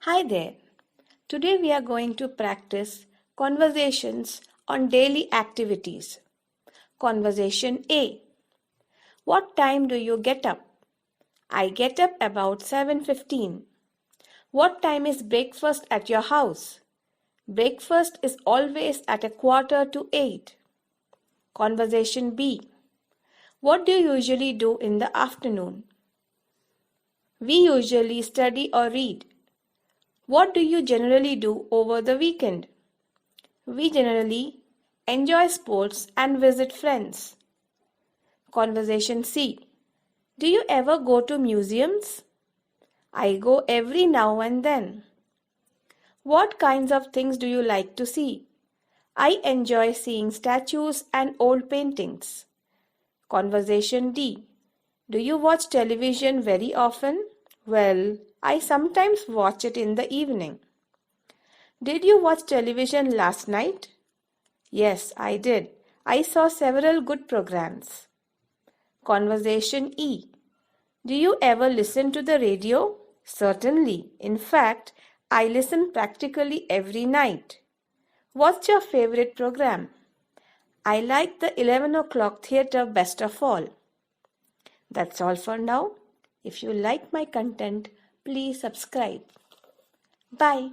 Hi there. Today we are going to practice conversations on daily activities. Conversation A. What time do you get up? I get up about 7:15. What time is breakfast at your house? Breakfast is always at 7:45. Conversation B. What do you usually do in the afternoon? We usually study or read. What do you generally do over the weekend? We generally enjoy sports and visit friends. Conversation C. Do you ever go to museums? I go every now and then. What kinds of things do you like to see? I enjoy seeing statues and old paintings. Conversation D. Do you watch television very often? Well, I sometimes watch it in the evening. Did you watch television last night? Yes, I did. I saw several good programs. Conversation E. Do you ever listen to the radio? Certainly. In fact, I listen practically every night. What's your favorite program? I like the 11 o'clock theatre best of all. That's all for now. If you like my content, please subscribe. Bye.